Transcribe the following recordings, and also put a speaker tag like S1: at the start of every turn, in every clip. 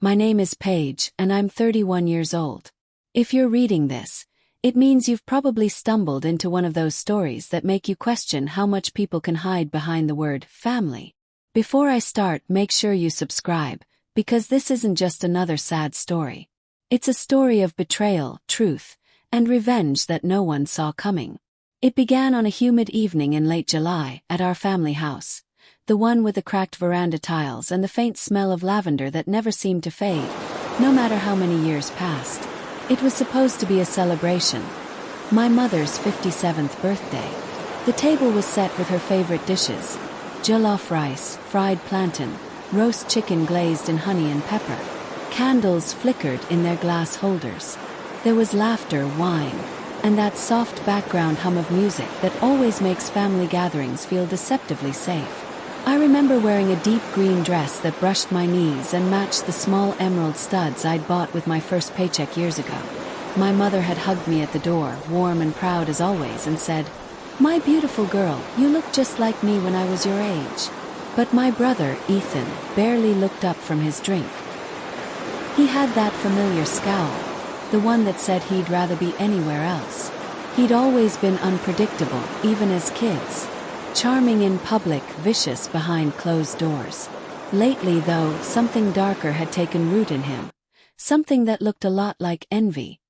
S1: My name is Paige, and I'm 31 years old. If you're reading this, it means you've probably stumbled into one of those stories that make you question how much people can hide behind the word family. Before I start, make sure you subscribe, because this isn't just another sad story. It's a story of betrayal, truth, and revenge that no one saw coming. It began on a humid evening in late July at our family house. The one with the cracked veranda tiles and the faint smell of lavender that never seemed to fade, no matter how many years passed. It was supposed to be a celebration. My mother's 57th birthday. The table was set with her favorite dishes: jollof rice, fried plantain, roast chicken glazed in honey and pepper. Candles flickered in their glass holders. There was laughter, wine, and that soft background hum of music that always makes family gatherings feel deceptively safe. I remember wearing a deep green dress that brushed my knees and matched the small emerald studs I'd bought with my first paycheck years ago. My mother had hugged me at the door, warm and proud as always, and said, "My beautiful girl, you look just like me when I was your age." But my brother, Ethan, barely looked up from his drink. He had that familiar scowl, the one that said he'd rather be anywhere else. He'd always been unpredictable, even as kids. Charming in public, vicious behind closed doors. Lately, though, something darker had taken root in him. Something that looked a lot like envy.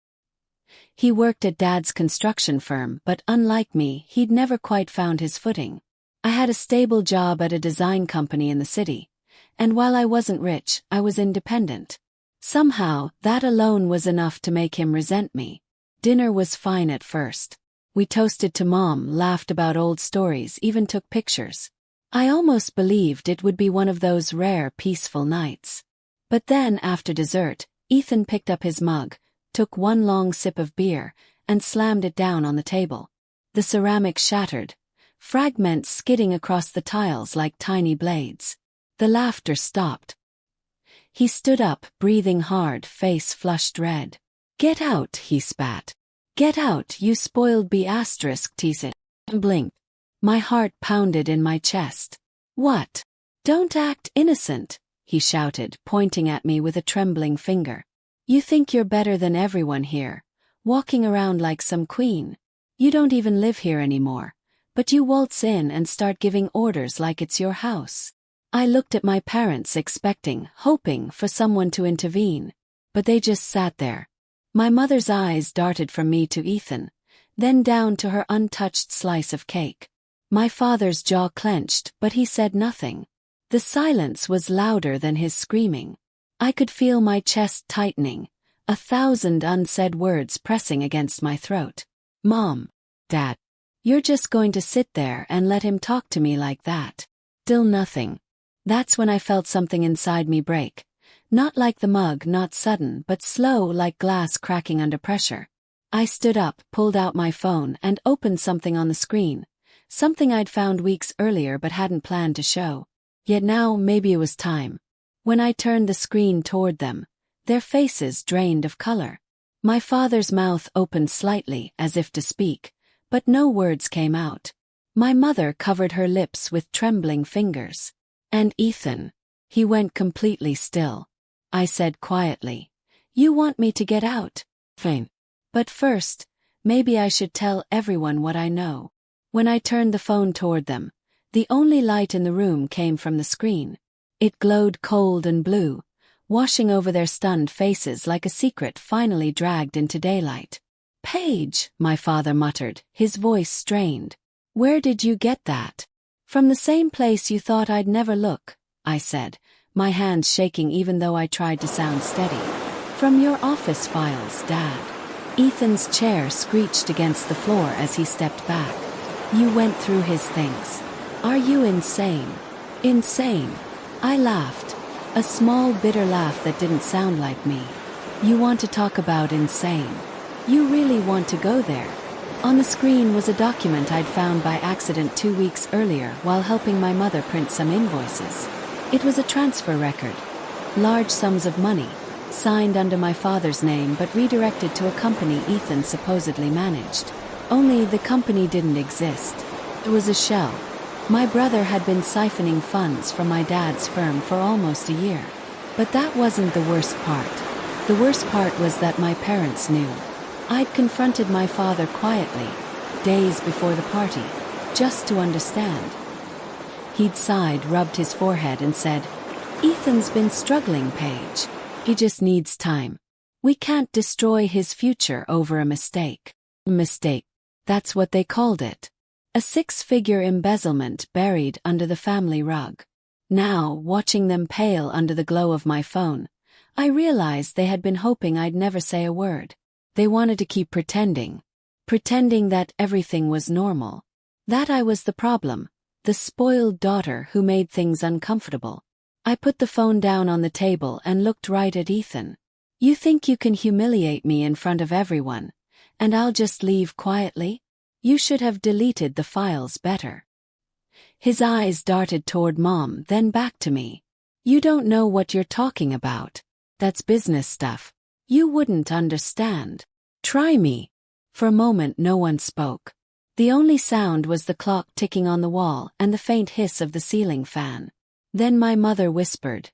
S1: He worked at Dad's construction firm, but unlike me, he'd never quite found his footing. I had a stable job at a design company in the city, and while I wasn't rich, I was independent. Somehow, that alone was enough to make him resent me. Dinner was fine at first. We toasted to Mom, laughed about old stories, even took pictures. I almost believed it would be one of those rare, peaceful nights. But then, after dessert, Ethan picked up his mug, took one long sip of beer, and slammed it down on the table. The ceramic shattered, fragments skidding across the tiles like tiny blades. The laughter stopped. He stood up, breathing hard, face flushed red. "Get out," he spat. "Get out, you spoiled teased. And blinked. My heart pounded in my chest. "What? Don't act innocent," he shouted, pointing at me with a trembling finger. "You think you're better than everyone here, walking around like some queen. You don't even live here anymore, but you waltz in and start giving orders like it's your house." I looked at my parents, expecting, hoping for someone to intervene, but they just sat there. My mother's eyes darted from me to Ethan, then down to her untouched slice of cake. My father's jaw clenched, but he said nothing. The silence was louder than his screaming. I could feel my chest tightening, 1,000 unsaid words pressing against my throat. "Mom, Dad, you're just going to sit there and let him talk to me like that?" Still nothing. That's when I felt something inside me break. Not like the mug, not sudden, but slow, like glass cracking under pressure. I stood up, pulled out my phone, and opened something on the screen. Something I'd found weeks earlier but hadn't planned to show. Yet now, maybe it was time. When I turned the screen toward them, their faces drained of color. My father's mouth opened slightly, as if to speak, but no words came out. My mother covered her lips with trembling fingers. And Ethan. He went completely still. I said quietly, "You want me to get out? Fine. But first, maybe I should tell everyone what I know." When I turned the phone toward them, the only light in the room came from the screen. It glowed cold and blue, washing over their stunned faces like a secret finally dragged into daylight. "Paige," my father muttered, his voice strained. "Where did you get that?" "From the same place you thought I'd never look," I said, my hands shaking even though I tried to sound steady. "From your office files, Dad." Ethan's chair screeched against the floor as he stepped back. "You went through his things. Are you insane?" "Insane?" I laughed. A small, bitter laugh that didn't sound like me. "You want to talk about insane? You really want to go there?" On the screen was a document I'd found by accident 2 weeks earlier while helping my mother print some invoices. It was a transfer record. Large sums of money, signed under my father's name but redirected to a company Ethan supposedly managed. Only the company didn't exist. It was a shell. My brother had been siphoning funds from my dad's firm for almost a year. But that wasn't the worst part. The worst part was that my parents knew. I'd confronted my father quietly, days before the party, just to understand. He'd sighed, rubbed his forehead and said, "Ethan's been struggling, Paige. He just needs time. We can't destroy his future over a mistake." Mistake. That's what they called it. A six-figure embezzlement buried under the family rug. Now, watching them pale under the glow of my phone, I realized they had been hoping I'd never say a word. They wanted to keep pretending that everything was normal. That I was the problem, the spoiled daughter who made things uncomfortable. I put the phone down on the table and looked right at Ethan. "You think you can humiliate me in front of everyone, and I'll just leave quietly? You should have deleted the files better." His eyes darted toward Mom, then back to me. "You don't know what you're talking about. That's business stuff. You wouldn't understand. Try me." For a moment no one spoke. The only sound was the clock ticking on the wall and the faint hiss of the ceiling fan. Then my mother whispered,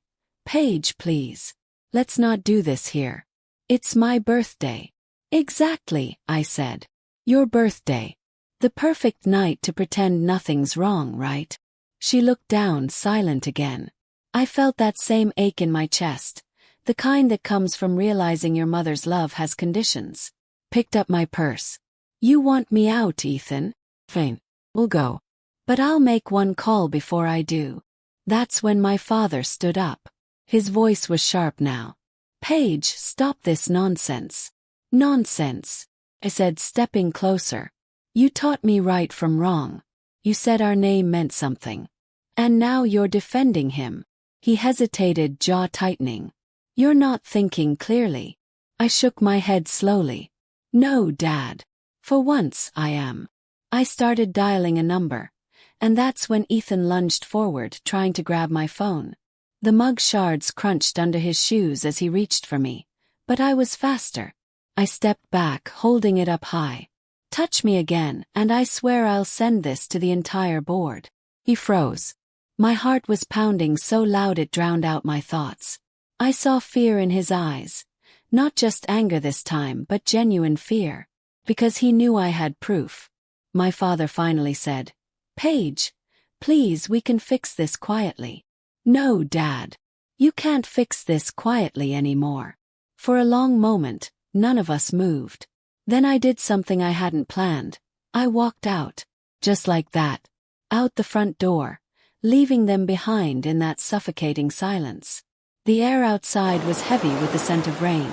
S1: "Paige, please. Let's not do this here. It's my birthday." "Exactly," I said. "Your birthday. The perfect night to pretend nothing's wrong, right?" She looked down, silent again. I felt that same ache in my chest, the kind that comes from realizing your mother's love has conditions. Picked up my purse. "You want me out, Ethan? Fine. We'll go. But I'll make one call before I do." That's when my father stood up. His voice was sharp now. "Paige, stop this nonsense." "Nonsense," I said, stepping closer. "You taught me right from wrong. You said our name meant something. And now you're defending him." He hesitated, jaw tightening. "You're not thinking clearly." I shook my head slowly. "No, Dad. For once, I am." I started dialing a number, and that's when Ethan lunged forward, trying to grab my phone. The mug shards crunched under his shoes as he reached for me, but I was faster. I stepped back, holding it up high. "Touch me again, and I swear I'll send this to the entire board." He froze. My heart was pounding so loud it drowned out my thoughts. I saw fear in his eyes. Not just anger this time, but genuine fear. Because he knew I had proof. My father finally said, "Paige, please, we can fix this quietly." "No, Dad. You can't fix this quietly anymore." For a long moment, none of us moved. Then I did something I hadn't planned. I walked out. Just like that. Out the front door, leaving them behind in that suffocating silence. The air outside was heavy with the scent of rain,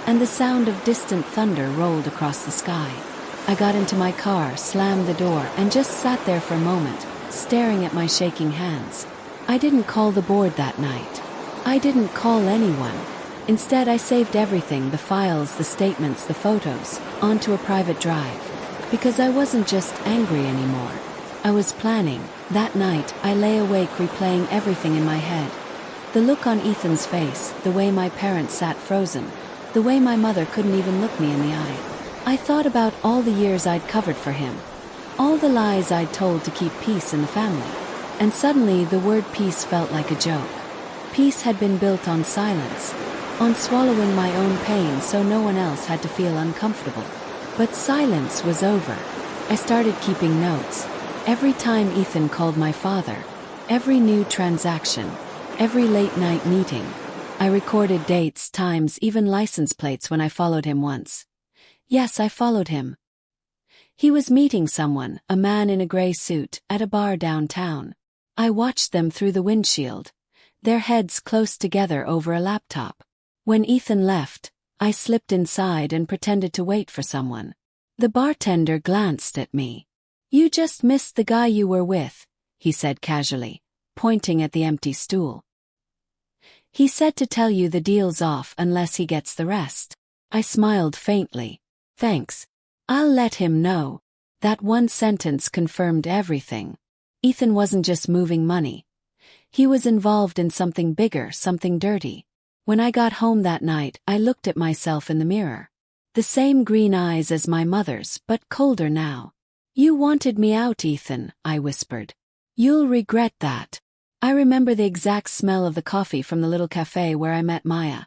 S1: and the sound of distant thunder rolled across the sky. I got into my car, slammed the door, and just sat there for a moment, staring at my shaking hands. I didn't call the board that night. I didn't call anyone. Instead, I saved everything, the files, the statements, the photos, onto a private drive. Because I wasn't just angry anymore. I was planning. That night, I lay awake replaying everything in my head. The look on Ethan's face, the way my parents sat frozen, the way my mother couldn't even look me in the eye. I thought about all the years I'd covered for him. All the lies I'd told to keep peace in the family. And suddenly the word peace felt like a joke. Peace had been built on silence. On swallowing my own pain so no one else had to feel uncomfortable. But silence was over. I started keeping notes. Every time Ethan called my father. Every new transaction. Every late-night meeting. I recorded dates, times, even license plates when I followed him once. Yes, I followed him. He was meeting someone, a man in a gray suit, at a bar downtown. I watched them through the windshield, their heads close together over a laptop. When Ethan left, I slipped inside and pretended to wait for someone. The bartender glanced at me. "You just missed the guy you were with," he said casually, pointing at the empty stool. "He said to tell you the deal's off unless he gets the rest." I smiled faintly. "Thanks. I'll let him know." That one sentence confirmed everything. Ethan wasn't just moving money. He was involved in something bigger, something dirty. When I got home that night, I looked at myself in the mirror. The same green eyes as my mother's, but colder now. "You wanted me out, Ethan," I whispered. "You'll regret that." I remember the exact smell of the coffee from the little cafe where I met Maya.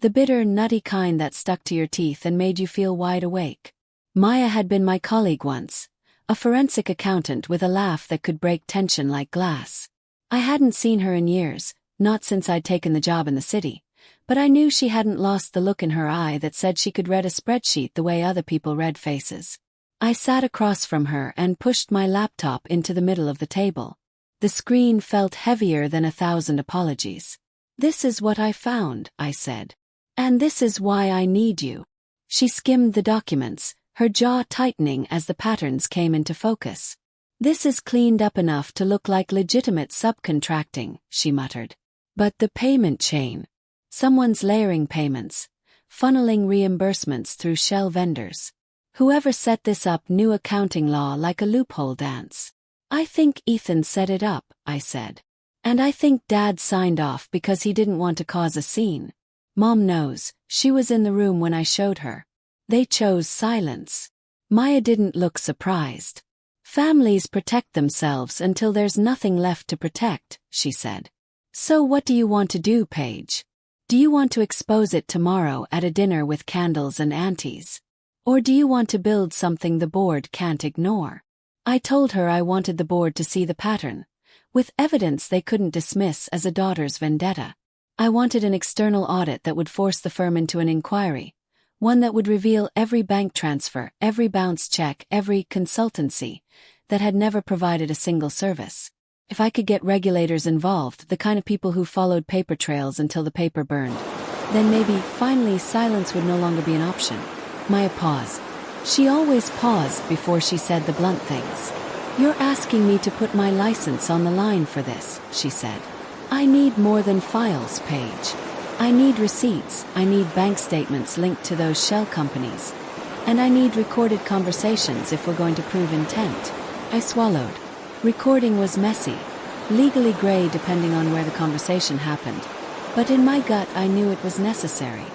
S1: The bitter, nutty kind that stuck to your teeth and made you feel wide awake. Maya had been my colleague once, a forensic accountant with a laugh that could break tension like glass. I hadn't seen her in years, not since I'd taken the job in the city, but I knew she hadn't lost the look in her eye that said she could read a spreadsheet the way other people read faces. I sat across from her and pushed my laptop into the middle of the table. The screen felt heavier than 1,000 apologies. "This is what I found," I said. "And this is why I need you." She skimmed the documents, her jaw tightening as the patterns came into focus. "This is cleaned up enough to look like legitimate subcontracting," she muttered. "But the payment chain. Someone's layering payments, funneling reimbursements through shell vendors. Whoever set this up knew accounting law like a loophole dance." "I think Ethan set it up," I said. "And I think Dad signed off because he didn't want to cause a scene. Mom knows, she was in the room when I showed her." They chose silence. Maya didn't look surprised. "Families protect themselves until there's nothing left to protect," she said. "So what do you want to do, Paige? Do you want to expose it tomorrow at a dinner with candles and aunties? Or do you want to build something the board can't ignore?" I told her I wanted the board to see the pattern, with evidence they couldn't dismiss as a daughter's vendetta. I wanted an external audit that would force the firm into an inquiry, one that would reveal every bank transfer, every bounce check, every consultancy that had never provided a single service. If I could get regulators involved, the kind of people who followed paper trails until the paper burned, then maybe, finally, silence would no longer be an option. Maya paused. She always paused before she said the blunt things. "You're asking me to put my license on the line for this," she said. "I need more than files, Paige. I need receipts, I need bank statements linked to those shell companies. And I need recorded conversations if we're going to prove intent." I swallowed. Recording was messy, legally gray depending on where the conversation happened. But in my gut I knew it was necessary.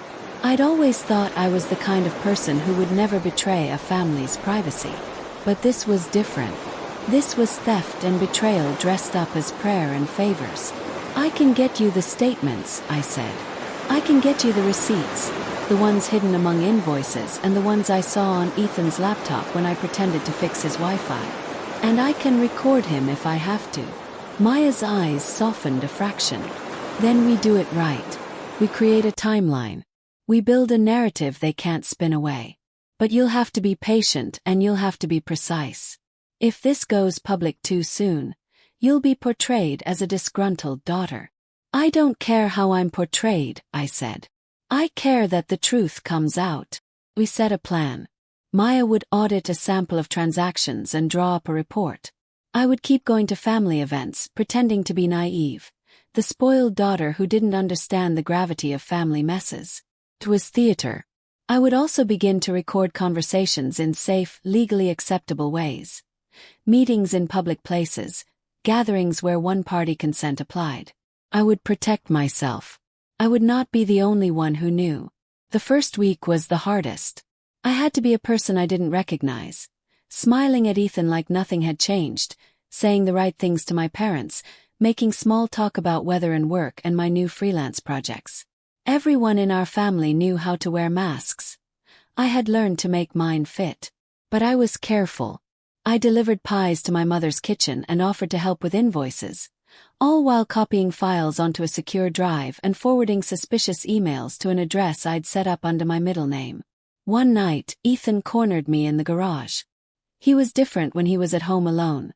S1: I'd always thought I was the kind of person who would never betray a family's privacy. But this was different. This was theft and betrayal dressed up as prayer and favors. "I can get you the statements," I said. "I can get you the receipts, the ones hidden among invoices and the ones I saw on Ethan's laptop when I pretended to fix his Wi-Fi. And I can record him if I have to." Maya's eyes softened a fraction. "Then we do it right. We create a timeline. We build a narrative they can't spin away. But you'll have to be patient and you'll have to be precise. If this goes public too soon, you'll be portrayed as a disgruntled daughter." "I don't care how I'm portrayed," I said. "I care that the truth comes out." We set a plan. Maya would audit a sample of transactions and draw up a report. I would keep going to family events, pretending to be naive, the spoiled daughter who didn't understand the gravity of family messes. It was theater. I would also begin to record conversations in safe, legally acceptable ways. Meetings in public places, gatherings where one-party consent applied. I would protect myself. I would not be the only one who knew. The first week was the hardest. I had to be a person I didn't recognize, smiling at Ethan like nothing had changed, saying the right things to my parents, making small talk about weather and work and my new freelance projects. Everyone in our family knew how to wear masks. I had learned to make mine fit. But I was careful. I delivered pies to my mother's kitchen and offered to help with invoices, all while copying files onto a secure drive and forwarding suspicious emails to an address I'd set up under my middle name. One night, Ethan cornered me in the garage. He was different when he was at home alone.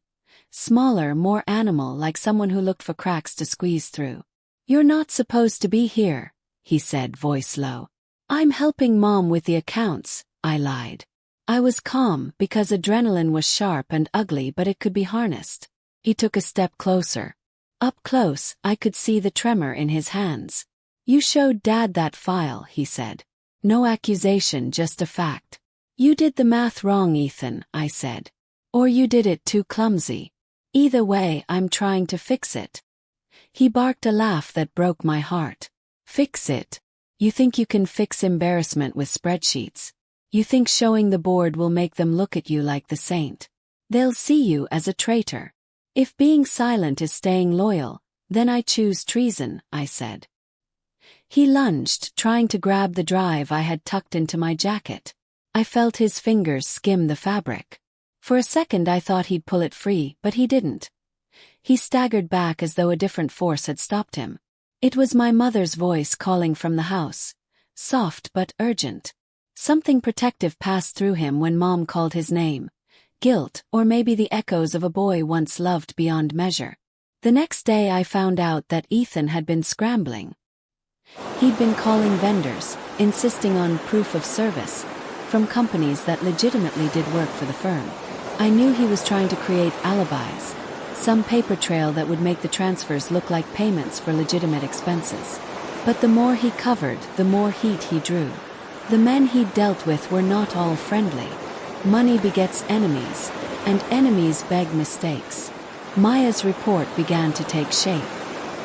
S1: Smaller, more animal, like someone who looked for cracks to squeeze through. "You're not supposed to be here," he said, voice low. "I'm helping Mom with the accounts," I lied. I was calm because adrenaline was sharp and ugly, but it could be harnessed. He took a step closer. Up close, I could see the tremor in his hands. "You showed Dad that file," he said. "No accusation, just a fact." "You did the math wrong, Ethan," I said. "Or you did it too clumsy. Either way, I'm trying to fix it." He barked a laugh that broke my heart. "Fix it? You think you can fix embarrassment with spreadsheets? You think showing the board will make them look at you like the saint? They'll see you as a traitor. If being silent is staying loyal, Then I choose treason, I said. He lunged, trying to grab the drive I had tucked into my jacket. I felt his fingers skim the fabric. For a second I thought he'd pull it free, but he didn't. He staggered back as though a different force had stopped him. It was my mother's voice calling from the house, soft but urgent. Something protective passed through him when Mom called his name. Guilt, or maybe the echoes of a boy once loved beyond measure. The next day I found out that Ethan had been scrambling. He'd been calling vendors, insisting on proof of service, from companies that legitimately did work for the firm. I knew he was trying to create alibis, some paper trail that would make the transfers look like payments for legitimate expenses. But the more he covered, the more heat he drew. The men he'd dealt with were not all friendly. Money begets enemies, and enemies beg mistakes. Maya's report began to take shape.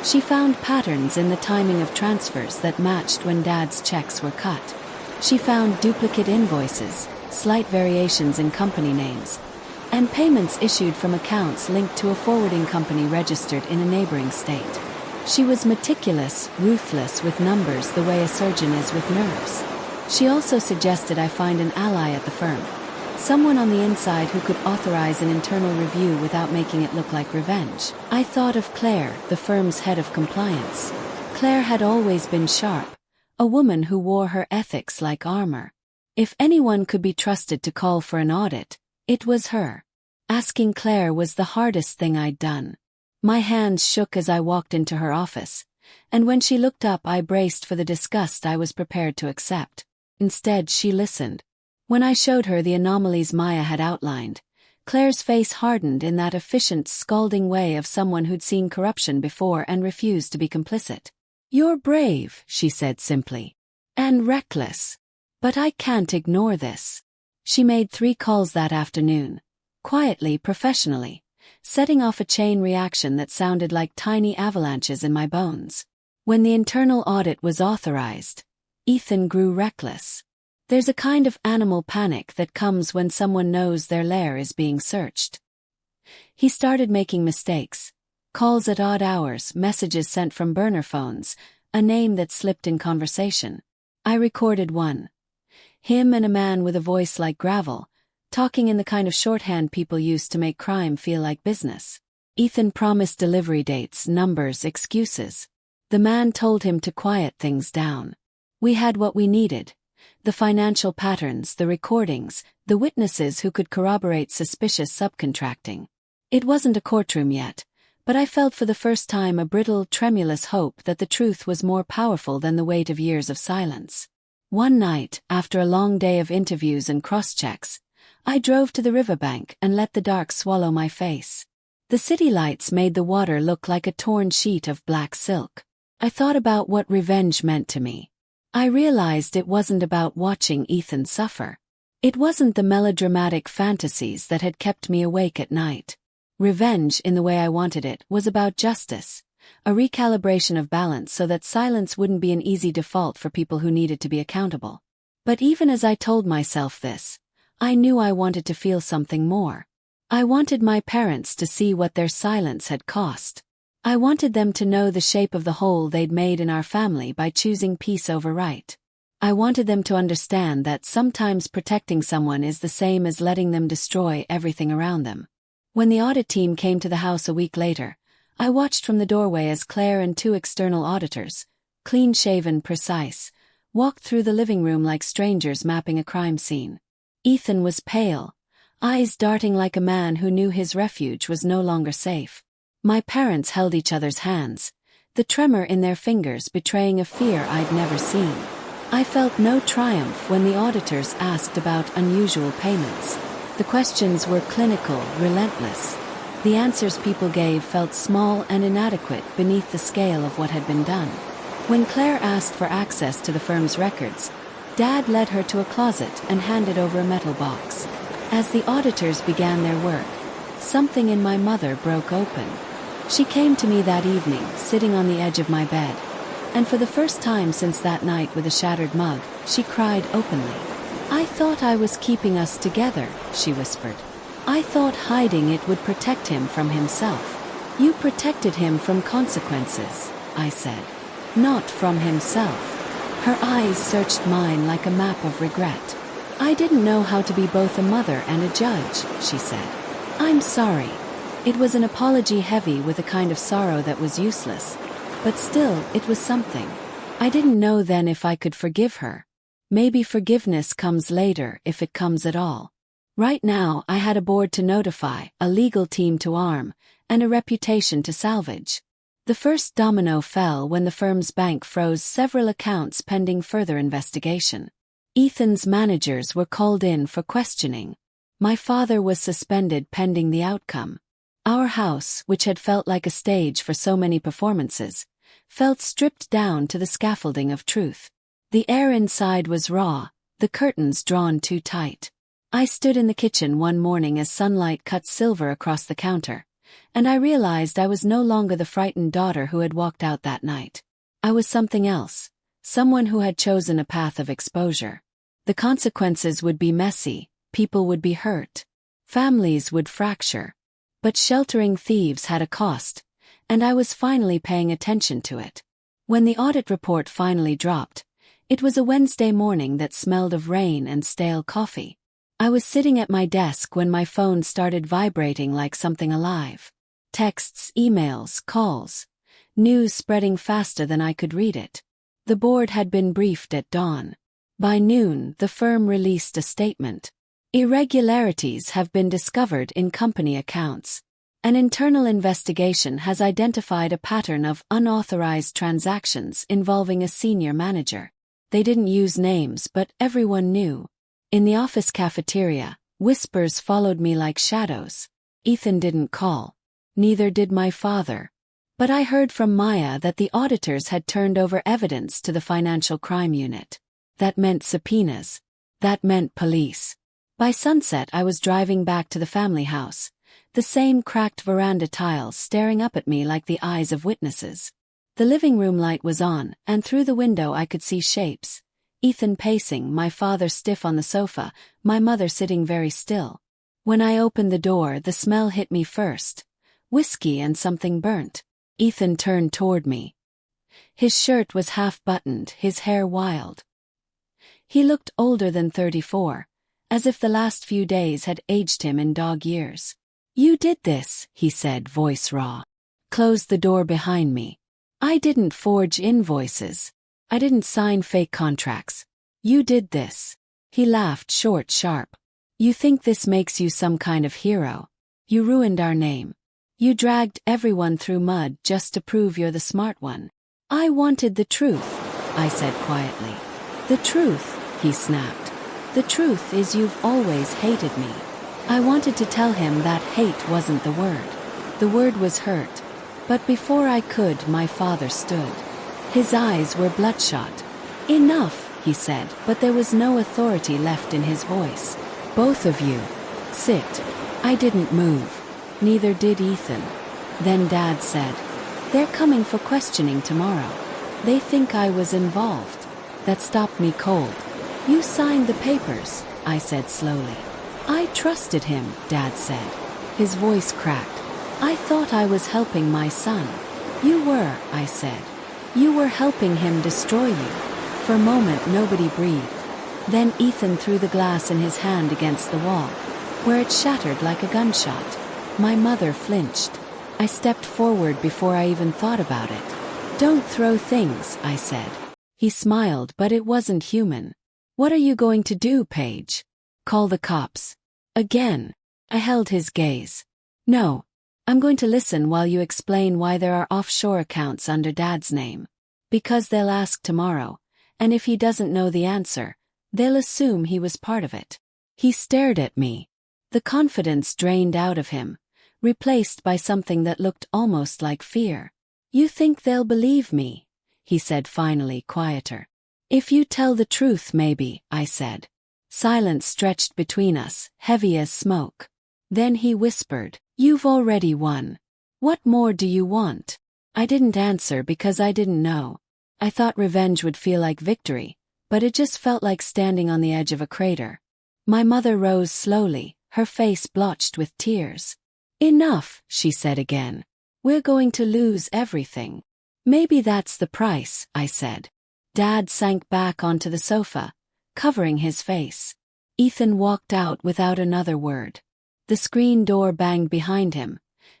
S1: She found patterns in the timing of transfers that matched when Dad's checks were cut. She found duplicate invoices, slight variations in company names, and payments issued from accounts linked to a forwarding company registered in a neighboring state. She was meticulous, ruthless with numbers the way a surgeon is with nerves. She also suggested I find an ally at the firm. Someone on the inside who could authorize an internal review without making it look like revenge. I thought of Claire, the firm's head of compliance. Claire had always been sharp, a woman who wore her ethics like armor. If anyone could be trusted to call for an audit, it was her. Asking Claire was the hardest thing I'd done. My hands shook as I walked into her office, and when she looked up I braced for the disgust I was prepared to accept. Instead, she listened. When I showed her the anomalies Maya had outlined, Claire's face hardened in that efficient, scalding way of someone who'd seen corruption before and refused to be complicit. "You're brave," she said simply. "And reckless. But I can't ignore this." She made 3 calls that afternoon, quietly, professionally, setting off a chain reaction that sounded like tiny avalanches in my bones. When the internal audit was authorized, Ethan grew reckless. There's a kind of animal panic that comes when someone knows their lair is being searched. He started making mistakes. Calls at odd hours, messages sent from burner phones, a name that slipped in conversation. I recorded one. Him and a man with a voice like gravel, talking in the kind of shorthand people use to make crime feel like business. Ethan promised delivery dates, numbers, excuses. The man told him to quiet things down. We had what we needed. The financial patterns, the recordings, the witnesses who could corroborate suspicious subcontracting. It wasn't a courtroom yet, but I felt for the first time a brittle, tremulous hope that the truth was more powerful than the weight of years of silence. One night, after a long day of interviews and cross-checks, I drove to the riverbank and let the dark swallow my face. The city lights made the water look like a torn sheet of black silk. I thought about what revenge meant to me. I realized it wasn't about watching Ethan suffer. It wasn't the melodramatic fantasies that had kept me awake at night. Revenge, in the way I wanted it, was about justice, a recalibration of balance so that silence wouldn't be an easy default for people who needed to be accountable. But even as I told myself this, I knew I wanted to feel something more. I wanted my parents to see what their silence had cost. I wanted them to know the shape of the hole they'd made in our family by choosing peace over right. I wanted them to understand that sometimes protecting someone is the same as letting them destroy everything around them. When the audit team came to the house a week later, I watched from the doorway as Claire and 2 external auditors, clean-shaven, precise, walked through the living room like strangers mapping a crime scene. Ethan was pale, eyes darting like a man who knew his refuge was no longer safe. My parents held each other's hands, the tremor in their fingers betraying a fear I'd never seen. I felt no triumph when the auditors asked about unusual payments. The questions were clinical, relentless. The answers people gave felt small and inadequate beneath the scale of what had been done. When Claire asked for access to the firm's records, Dad led her to a closet and handed over a metal box. As the auditors began their work, something in my mother broke open. She came to me that evening, sitting on the edge of my bed, and for the first time since that night with a shattered mug, she cried openly. "I thought I was keeping us together," she whispered. "I thought hiding it would protect him from himself. You protected him from consequences, I said. Not from himself. Her eyes searched mine like a map of regret. I didn't know how to be both a mother and a judge, she said. I'm sorry. It was an apology heavy with a kind of sorrow that was useless. But still, it was something. I didn't know then if I could forgive her. Maybe forgiveness comes later if it comes at all. Right now I had a board to notify, a legal team to arm, and a reputation to salvage. The first domino fell when the firm's bank froze several accounts pending further investigation. Ethan's managers were called in for questioning. My father was suspended pending the outcome. Our house, which had felt like a stage for so many performances, felt stripped down to the scaffolding of truth. The air inside was raw, the curtains drawn too tight. I stood in the kitchen one morning as sunlight cut silver across the counter, and I realized I was no longer the frightened daughter who had walked out that night. I was something else, someone who had chosen a path of exposure. The consequences would be messy, people would be hurt, families would fracture. But sheltering thieves had a cost, and I was finally paying attention to it. When the audit report finally dropped, it was a Wednesday morning that smelled of rain and stale coffee. I was sitting at my desk when my phone started vibrating like something alive. Texts, emails, calls. News spreading faster than I could read it. The board had been briefed at dawn. By noon, the firm released a statement. Irregularities have been discovered in company accounts. An internal investigation has identified a pattern of unauthorized transactions involving a senior manager. They didn't use names, but everyone knew. In the office cafeteria, whispers followed me like shadows. Ethan didn't call. Neither did my father. But I heard from Maya that the auditors had turned over evidence to the Financial Crime Unit. That meant subpoenas. That meant police. By sunset I was driving back to the family house, the same cracked veranda tiles staring up at me like the eyes of witnesses. The living room light was on, and through the window I could see shapes. Ethan pacing, my father stiff on the sofa, my mother sitting very still. When I opened the door, the smell hit me first. Whiskey and something burnt. Ethan turned toward me. His shirt was half-buttoned, his hair wild. He looked older than 34. As if the last few days had aged him in dog years. You did this, he said, voice raw. Closed the door behind me. I didn't forge invoices. I didn't sign fake contracts. You did this. He laughed short, sharp. You think this makes you some kind of hero. You ruined our name. You dragged everyone through mud just to prove you're the smart one. I wanted the truth, I said quietly. The truth, he snapped. The truth is you've always hated me. I wanted to tell him that hate wasn't the word. The word was hurt. But before I could, my father stood. His eyes were bloodshot. Enough, he said, but there was no authority left in his voice. Both of you. Sit. I didn't move. Neither did Ethan. Then Dad said, they're coming for questioning tomorrow. They think I was involved. That stopped me cold. You signed the papers, I said slowly. I trusted him, Dad said. His voice cracked. I thought I was helping my son. You were, I said. You were helping him destroy you. For a moment nobody breathed. Then Ethan threw the glass in his hand against the wall, where it shattered like a gunshot. My mother flinched. I stepped forward before I even thought about it. Don't throw things, I said. He smiled, but it wasn't human. What are you going to do, Paige? Call the cops. Again. I held his gaze. No. I'm going to listen while you explain why there are offshore accounts under Dad's name. Because they'll ask tomorrow, and if he doesn't know the answer, they'll assume he was part of it. He stared at me. The confidence drained out of him, replaced by something that looked almost like fear. You think they'll believe me? He said finally, quieter. If you tell the truth, maybe, I said. Silence stretched between us, heavy as smoke. Then he whispered, you've already won. What more do you want? I didn't answer because I didn't know. I thought revenge would feel like victory, but it just felt like standing on the edge of a crater. My mother rose slowly, her face blotched with tears. Enough, she said again. We're going to lose everything. Maybe that's the price, I said. Dad sank back onto the sofa, covering his face. Ethan walked out without another word. The screen door banged behind him,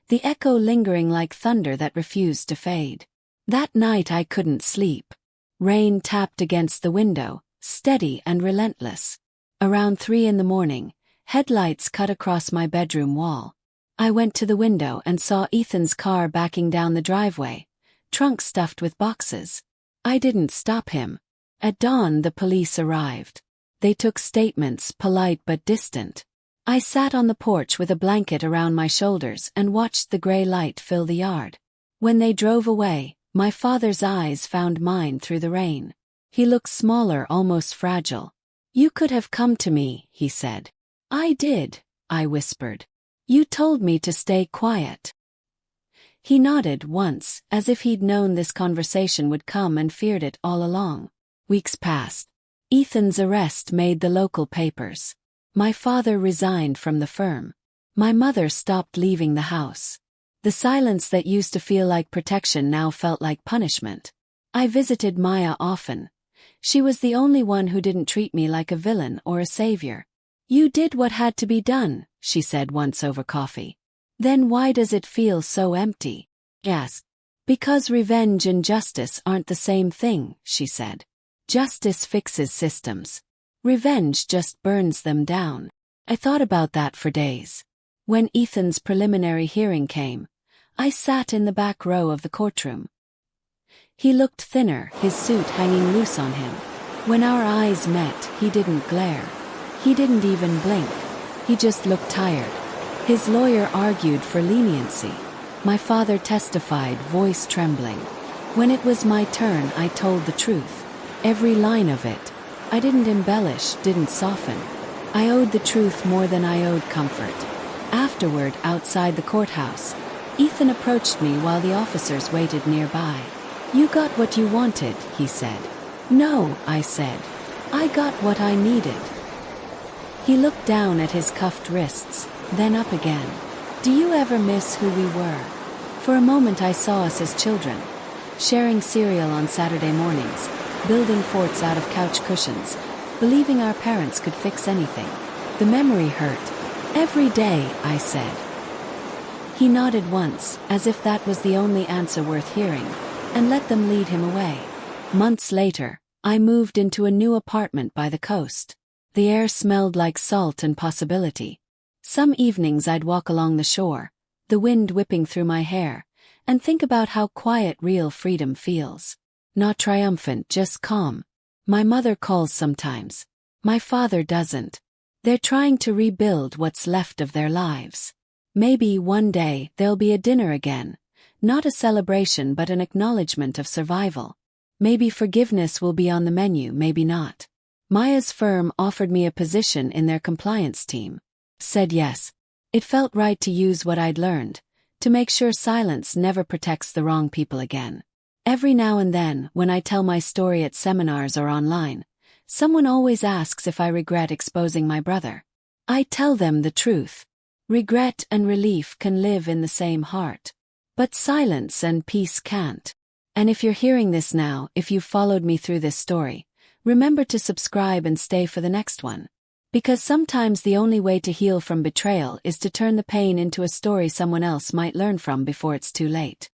S1: the echo lingering like thunder that refused to fade. That night I couldn't sleep. Rain tapped against the window, steady and relentless. Around 3 a.m, headlights cut across my bedroom wall. I went to the window and saw Ethan's car backing down the driveway, trunk stuffed with boxes. I didn't stop him. At dawn the police arrived. They took statements, polite but distant. I sat on the porch with a blanket around my shoulders and watched the gray light fill the yard. When they drove away, my father's eyes found mine through the rain. He looked smaller, almost fragile. "You could have come to me," he said. "I did," I whispered. "You told me to stay quiet." He nodded once, as if he'd known this conversation would come and feared it all along. Weeks passed. Ethan's arrest made the local papers. My father resigned from the firm. My mother stopped leaving the house. The silence that used to feel like protection now felt like punishment. I visited Maya often. She was the only one who didn't treat me like a villain or a savior. "You did what had to be done," she said once over coffee. "Then why does it feel so empty?" "Yes. Because revenge and justice aren't the same thing," she said. "Justice fixes systems. Revenge just burns them down." I thought about that for days. When Ethan's preliminary hearing came, I sat in the back row of the courtroom. He looked thinner, his suit hanging loose on him. When our eyes met, he didn't glare. He didn't even blink. He just looked tired. His lawyer argued for leniency. My father testified, voice trembling. When it was my turn, I told the truth. Every line of it. I didn't embellish, didn't soften. I owed the truth more than I owed comfort. Afterward, outside the courthouse, Ethan approached me while the officers waited nearby. "You got what you wanted," he said. "No," I said. "I got what I needed." He looked down at his cuffed wrists, then up again. "Do you ever miss who we were?" For a moment I saw us as children, sharing cereal on Saturday mornings, building forts out of couch cushions, believing our parents could fix anything. The memory hurt. "Every day," I said. He nodded once, as if that was the only answer worth hearing, and let them lead him away. Months later, I moved into a new apartment by the coast. The air smelled like salt and possibility. Some evenings I'd walk along the shore, the wind whipping through my hair, and think about how quiet real freedom feels. Not triumphant, just calm. My mother calls sometimes. My father doesn't. They're trying to rebuild what's left of their lives. Maybe one day there'll be a dinner again, not a celebration but an acknowledgement of survival. Maybe forgiveness will be on the menu, maybe not. Maya's firm offered me a position in their compliance team. Said yes. It felt right to use what I'd learned, to make sure silence never protects the wrong people again. Every now and then, when I tell my story at seminars or online, someone always asks if I regret exposing my brother. I tell them the truth. Regret and relief can live in the same heart. But silence and peace can't. And if you're hearing this now, if you've followed me through this story, remember to subscribe and stay for the next one. Because sometimes the only way to heal from betrayal is to turn the pain into a story someone else might learn from before it's too late.